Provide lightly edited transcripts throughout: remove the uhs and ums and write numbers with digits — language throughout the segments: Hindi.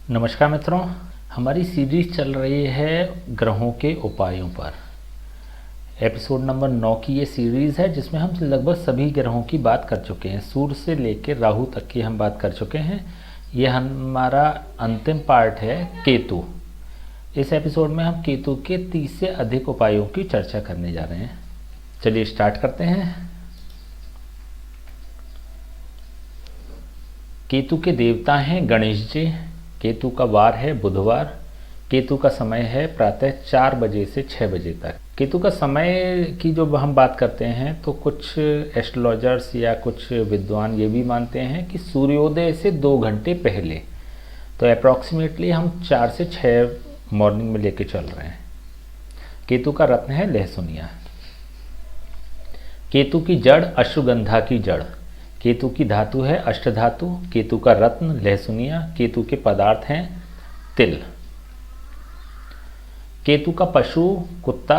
नमस्कार मित्रों, हमारी सीरीज चल रही है ग्रहों के उपायों पर। एपिसोड नंबर 9 की ये सीरीज़ है जिसमें हम लगभग सभी ग्रहों की बात कर चुके हैं। सूर्य से लेकर राहु तक की हम बात कर चुके हैं। ये हमारा अंतिम पार्ट है केतु। इस एपिसोड में हम केतु के 30 से अधिक उपायों की चर्चा करने जा रहे हैं। चलिए स्टार्ट करते हैं। केतु के देवता हैं गणेश जी। केतु का वार है बुधवार। केतु का समय है प्रातः 4 बजे से 6 बजे तक। केतु का समय की जो हम बात करते हैं तो कुछ एस्ट्रोलॉजर्स या कुछ विद्वान ये भी मानते हैं कि सूर्योदय से 2 घंटे पहले, तो अप्रॉक्सीमेटली हम 4 से 6 मॉर्निंग में लेके चल रहे हैं। केतु का रत्न है लहसुनिया। केतु की जड़ अश्वगंधा की जड़। केतु की धातु है अष्टधातु। केतु का रत्न लहसुनिया। केतु के पदार्थ हैं तिल। केतु का पशु कुत्ता।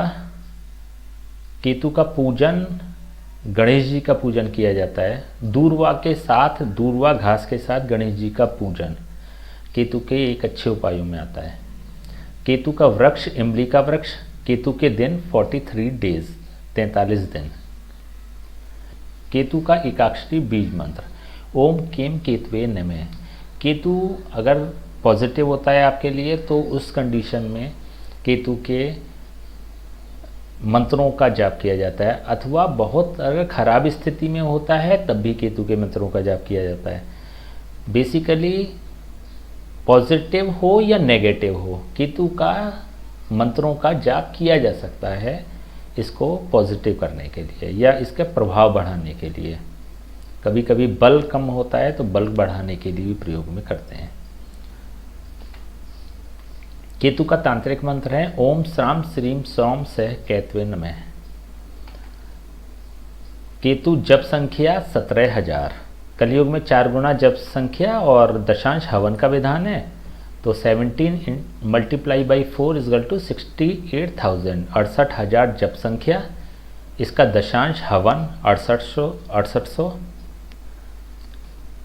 केतु का पूजन गणेश जी का पूजन किया जाता है। दूर्वा के साथ, दूर्वा घास के साथ गणेश जी का पूजन केतु के एक अच्छे उपायों में आता है। केतु का वृक्ष इमली का वृक्ष। केतु के दिन 43 डेज, 43 दिन। केतु का एकाक्षरी बीज मंत्र ओम केम केतवे नमः। केतु अगर पॉजिटिव होता है आपके लिए तो उस कंडीशन में केतु के मंत्रों का जाप किया जाता है, अथवा बहुत अगर खराब स्थिति में होता है तब भी केतु के मंत्रों का जाप किया जाता है। बेसिकली पॉजिटिव हो या नेगेटिव हो, केतु का मंत्रों का जाप किया जा सकता है इसको पॉजिटिव करने के लिए या इसका प्रभाव बढ़ाने के लिए। कभी कभी बल कम होता है तो बल बढ़ाने के लिए भी प्रयोग में करते हैं। केतु का तांत्रिक मंत्र है ओम श्राम श्रीम सौम सह कैतवे नमः। केतु जप संख्या 17,000। कलयुग में 4 गुना जप संख्या और दशांश हवन का विधान है, तो 17 मल्टीप्लाई बाई 4 इजगल टू 68,000, 68,000 जप संख्या। इसका दशांश हवन 6800।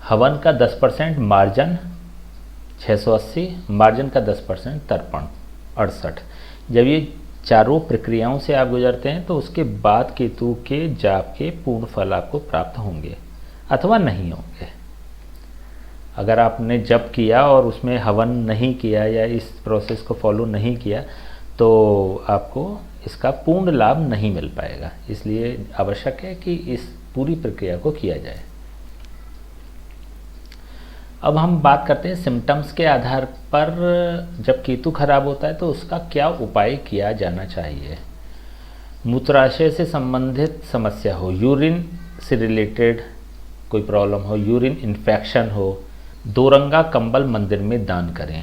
हवन का 10% मार्जन 680, मार्जन का 10% तर्पण 68। जब ये चारों प्रक्रियाओं से आप गुजरते हैं तो उसके बाद केतु के जाप के पूर्ण फल आपको प्राप्त होंगे अथवा नहीं होंगे। अगर आपने जप किया और उसमें हवन नहीं किया या इस प्रोसेस को फॉलो नहीं किया तो आपको इसका पूर्ण लाभ नहीं मिल पाएगा। इसलिए आवश्यक है कि इस पूरी प्रक्रिया को किया जाए। अब हम बात करते हैं सिम्टम्स के आधार पर जब केतु खराब होता है तो उसका क्या उपाय किया जाना चाहिए। मूत्राशय से संबंधित समस्या हो, यूरिन से रिलेटेड कोई प्रॉब्लम हो, यूरिन इन्फेक्शन हो, 2 रंगा कंबल मंदिर में दान करें।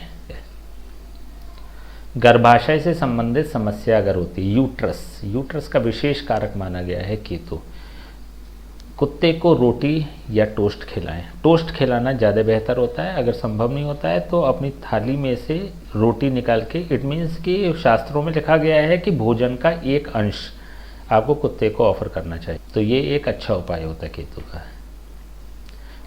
गर्भाशय से संबंधित समस्या अगर होती है, यूट्रस का विशेष कारक माना गया है केतु। कुत्ते को रोटी या टोस्ट खिलाएं। टोस्ट खिलाना ज़्यादा बेहतर होता है। अगर संभव नहीं होता है तो अपनी थाली में से रोटी निकाल के, इट मीन्स कि शास्त्रों में लिखा गया है कि भोजन का एक अंश आपको कुत्ते को ऑफर करना चाहिए, तो ये एक अच्छा उपाय होता है केतु का।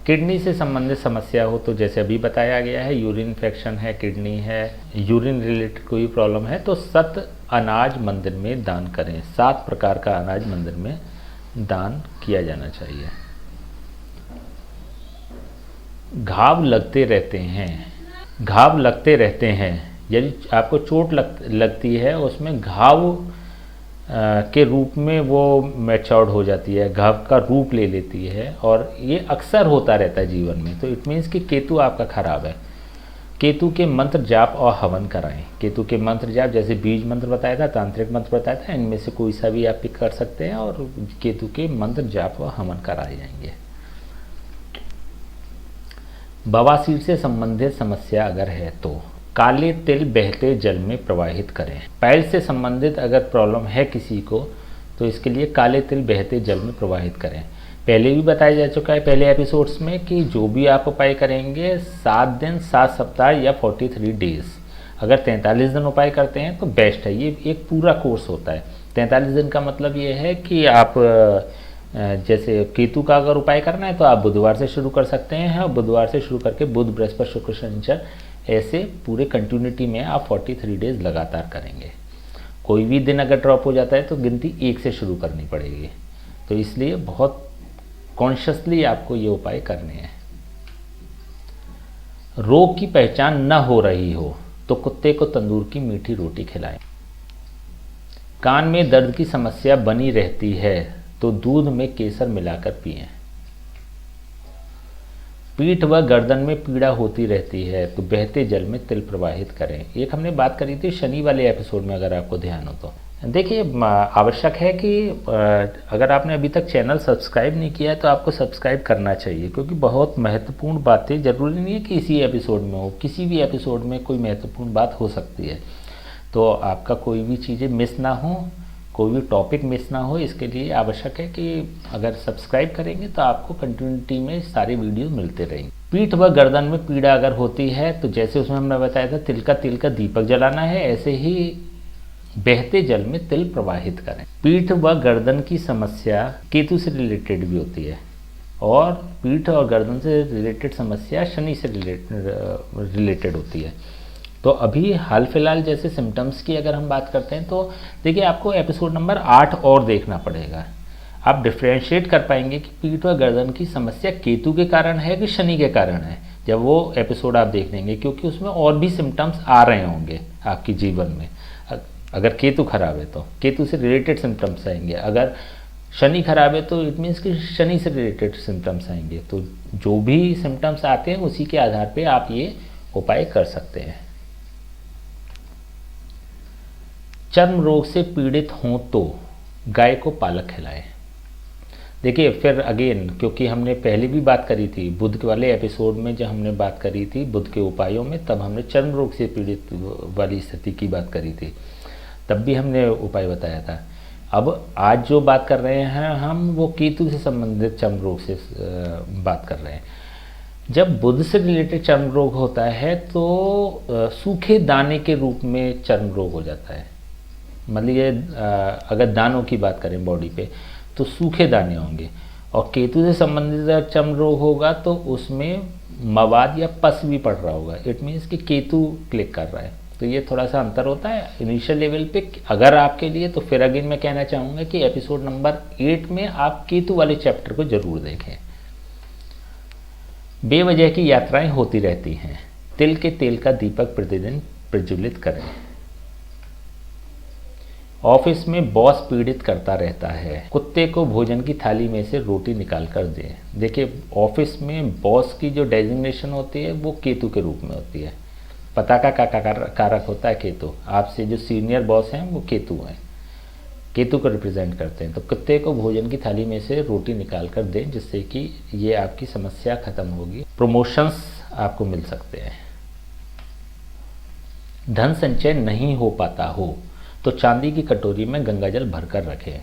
किडनी से संबंधित समस्या हो तो जैसे अभी बताया गया है, यूरिन इन्फेक्शन है, किडनी है, यूरिन रिलेटेड कोई प्रॉब्लम है तो 7 अनाज मंदिर में दान करें। 7 प्रकार का अनाज मंदिर में दान किया जाना चाहिए। घाव लगते रहते हैं। यदि आपको चोट लगती है उसमें घाव के रूप में वो मैच्योर्ड हो जाती है, घाव का रूप ले लेती है और ये अक्सर होता रहता है जीवन में, तो इट मीन्स कि केतु आपका खराब है। केतु के मंत्र जाप और हवन कराएं। केतु के मंत्र जाप जैसे बीज मंत्र बताया था, तांत्रिक मंत्र बताया था, इनमें से कोई सा भी आप पिक कर सकते हैं और केतु के मंत्र जाप और हवन कराए जाएंगे। बवासीर से संबंधित समस्या अगर है तो काले तिल बहते जल में प्रवाहित करें। पाइल से संबंधित अगर प्रॉब्लम है किसी को तो इसके लिए काले तिल बहते जल में प्रवाहित करें। पहले भी बताया जा चुका है पहले एपिसोड्स में कि जो भी आप उपाय करेंगे 7 दिन, 7 सप्ताह या 43 डेज, अगर 43 दिन उपाय करते हैं तो बेस्ट है। ये एक पूरा कोर्स होता है। 43 दिन का मतलब ये है कि आप जैसे केतु का अगर उपाय करना है तो आप बुधवार से शुरू कर सकते हैं और बुधवार से शुरू करके बुध, बृहस्पति, शुक्र, शनिचर ऐसे पूरे कंटिन्यूटी में आप 43 डेज लगातार करेंगे। कोई भी दिन अगर ड्रॉप हो जाता है तो गिनती 1 से शुरू करनी पड़ेगी। तो इसलिए बहुत कॉन्शियसली आपको ये उपाय करने हैं। रोग की पहचान न हो रही हो तो कुत्ते को तंदूर की मीठी रोटी खिलाएं। कान में दर्द की समस्या बनी रहती है तो दूध में केसर मिलाकर पिएं। पीठ व गर्दन में पीड़ा होती रहती है तो बहते जल में तिल प्रवाहित करें। एक हमने बात करी थी शनि वाले एपिसोड में, अगर आपको ध्यान हो तो। देखिए, आवश्यक है कि अगर आपने अभी तक चैनल सब्सक्राइब नहीं किया है तो आपको सब्सक्राइब करना चाहिए, क्योंकि बहुत महत्वपूर्ण बातें, ज़रूरी नहीं है कि इसी एपिसोड में हो, किसी भी एपिसोड में कोई महत्वपूर्ण बात हो सकती है। तो आपका कोई भी चीज़ें मिस ना हो, कोई भी टॉपिक मिस ना हो, इसके लिए आवश्यक है कि अगर सब्सक्राइब करेंगे तो आपको कंटिन्यूटी में सारे वीडियो मिलते रहेंगे। पीठ व गर्दन में पीड़ा अगर होती है तो जैसे उसमें हमने बताया था तिल का दीपक जलाना है, ऐसे ही बहते जल में तिल प्रवाहित करें। पीठ व गर्दन की समस्या केतु से रिलेटेड भी होती है और पीठ और गर्दन से रिलेटेड समस्या शनि से रिलेटेड होती है। तो अभी हाल फिलहाल जैसे सिम्टम्स की अगर हम बात करते हैं तो देखिए, आपको एपिसोड नंबर 8 और देखना पड़ेगा। आप डिफ्रेंशिएट कर पाएंगे कि पीठ व गर्दन की समस्या केतु के कारण है कि शनि के कारण है, जब वो एपिसोड आप देख लेंगे, क्योंकि उसमें और भी सिम्टम्स आ रहे होंगे आपके जीवन में। अगर केतु खराब है तो केतु से रिलेटेड सिम्टम्स आएंगे, अगर शनि खराब है तो इट मीन्स कि शनि से रिलेटेड सिम्टम्स आएंगे। तो जो भी सिम्टम्स आते हैं उसी के आधार पे आप ये उपाय कर सकते हैं। चर्म रोग से पीड़ित हों तो गाय को पालक खिलाएं। देखिए, फिर अगेन, क्योंकि हमने पहले भी बात करी थी बुध के वाले एपिसोड में, जब हमने बात करी थी बुध के उपायों में, तब हमने चर्म रोग से पीड़ित वाली स्थिति की बात करी थी, तब भी हमने उपाय बताया था। अब आज जो बात कर रहे हैं हम, वो केतु से संबंधित चर्म रोग से बात कर रहे हैं। जब बुध से रिलेटेड चर्म रोग होता है तो सूखे दाने के रूप में चर्म रोग हो जाता है। मतलब ये अगर दानों की बात करें बॉडी पे तो सूखे दाने होंगे, और केतु से संबंधित चर्म रोग होगा तो उसमें मवाद या पस भी पड़ रहा होगा। इट मीन्स कि केतु क्लिक कर रहा है। तो ये थोड़ा सा अंतर होता है इनिशियल लेवल पे अगर आपके लिए। तो फिर अगेन मैं कहना चाहूँगा कि एपिसोड नंबर 8 में आप केतु वाले चैप्टर को जरूर देखें। बेवजह की यात्राएं होती रहती हैं, तिल के तेल का दीपक प्रतिदिन प्रज्वलित करें। ऑफिस में बॉस पीड़ित करता रहता है, कुत्ते को भोजन की थाली में से रोटी निकाल कर दें। देखिए, ऑफिस में बॉस की जो डेजिग्नेशन होती है वो केतु के रूप में होती है। पताका का कारक होता है केतु। आपसे जो सीनियर बॉस हैं वो केतु हैं, केतु को रिप्रेजेंट करते हैं। तो कुत्ते को भोजन की थाली में से रोटी निकाल कर दें, जिससे कि ये आपकी समस्या खत्म होगी, प्रमोशंस आपको मिल सकते हैं। धन संचय नहीं हो पाता हो तो चांदी की कटोरी में गंगाजल भरकर रखें।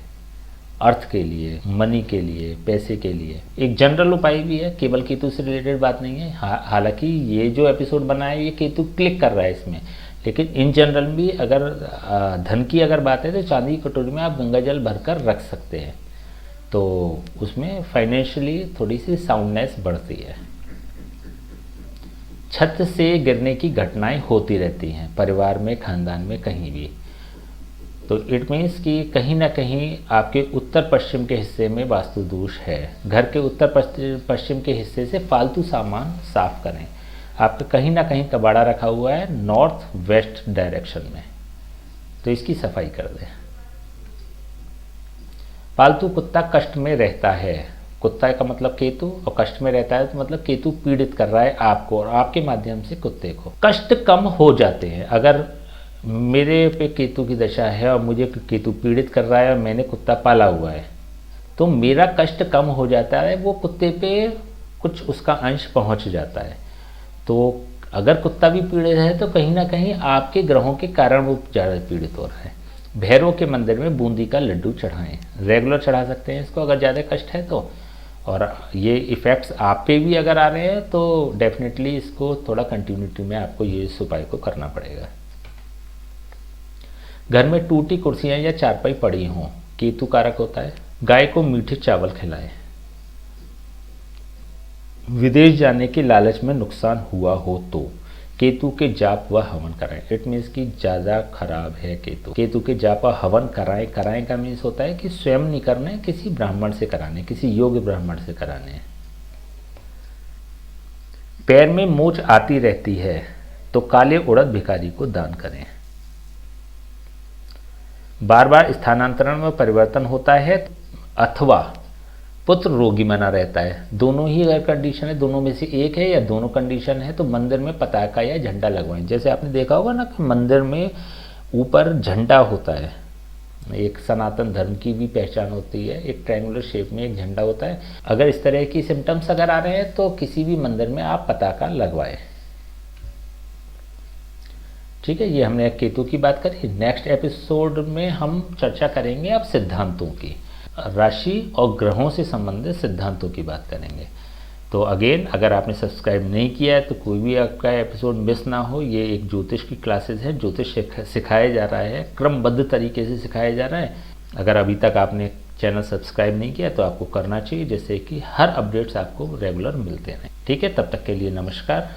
अर्थ के लिए, मनी के लिए, पैसे के लिए एक जनरल उपाय भी है, केवल केतु से रिलेटेड बात नहीं है। हालांकि ये जो एपिसोड बना है ये केतु क्लिक कर रहा है इसमें, लेकिन इन जनरल भी अगर धन की अगर बात है तो चांदी की कटोरी में आप गंगाजल भरकर रख सकते हैं, तो उसमें फाइनेंशियली थोड़ी सी साउंडनेस बढ़ती है। छत से गिरने की घटनाएं होती रहती हैं परिवार में, खानदान में, कहीं भी। तो इट मीन्स कि कहीं ना कहीं आपके उत्तर पश्चिम के हिस्से में वास्तु दोष है। घर के उत्तर पश्चिम के हिस्से से फालतू सामान साफ करें। आपका कहीं ना कहीं कबाड़ा रखा हुआ है नॉर्थ वेस्ट डायरेक्शन में, तो इसकी सफाई कर दें। पालतू कुत्ता कष्ट में रहता है, कुत्ता का मतलब केतु, और कष्ट में रहता है तो मतलब केतु पीड़ित कर रहा है आपको और आपके माध्यम से कुत्ते को। कष्ट कम हो जाते हैं। अगर मेरे पे केतु की दशा है और मुझे केतु पीड़ित कर रहा है और मैंने कुत्ता पाला हुआ है तो मेरा कष्ट कम हो जाता है, वो कुत्ते पे कुछ उसका अंश पहुंच जाता है। तो अगर कुत्ता भी पीड़ित है तो कहीं ना कहीं आपके ग्रहों के कारण वो ज़्यादा पीड़ित हो रहा है। भैरव के मंदिर में बूंदी का लड्डू चढ़ाएं, रेगुलर चढ़ा सकते हैं इसको अगर ज़्यादा कष्ट है तो। और ये इफ़ेक्ट्स आप पे भी अगर आ रहे हैं तो डेफिनेटली इसको थोड़ा कंटिन्यूटी में आपको ये इस उपाय को करना पड़ेगा। घर में टूटी कुर्सियां या चारपाई पड़ी हों, केतु कारक होता है। गाय को मीठे चावल खिलाएं। विदेश जाने के लालच में नुकसान हुआ हो तो केतु के जाप व हवन कराएं। इट मीन्स कि ज़्यादा खराब है केतु। केतु के जाप व हवन कराएं। कराएं का मीन्स होता है कि स्वयं नहीं करना है, किसी ब्राह्मण से कराने, किसी योग्य ब्राह्मण से कराने। पैर में मोच आती रहती है तो काले उड़द भिखारी को दान करें। बार बार स्थानांतरण में परिवर्तन होता है अथवा पुत्र रोगी बना रहता है, दोनों ही अगर कंडीशन है, दोनों में से एक है या दोनों कंडीशन है, तो मंदिर में पताका या झंडा लगवाएं। जैसे आपने देखा होगा ना कि मंदिर में ऊपर झंडा होता है, एक सनातन धर्म की भी पहचान होती है, एक ट्रायंगुलर शेप में एक झंडा होता है। अगर इस तरह की सिम्टम्स अगर आ रहे हैं तो किसी भी मंदिर में आप पताका लगवाएं। ठीक है, ये हमने केतु की बात करी। नेक्स्ट एपिसोड में हम चर्चा करेंगे अब सिद्धांतों की, राशि और ग्रहों से संबंधित सिद्धांतों की बात करेंगे। तो अगेन, अगर आपने सब्सक्राइब नहीं किया है तो कोई भी आपका एपिसोड मिस ना हो। ये एक ज्योतिष की क्लासेस है, ज्योतिष सिखाया जा रहा है, क्रमबद्ध तरीके से सिखाया जा रहा है। अगर अभी तक आपने चैनल सब्सक्राइब नहीं किया तो आपको करना चाहिए, जिससे कि हर अपडेट्स आपको रेगुलर मिलते रहें। ठीक है, तब तक के लिए नमस्कार।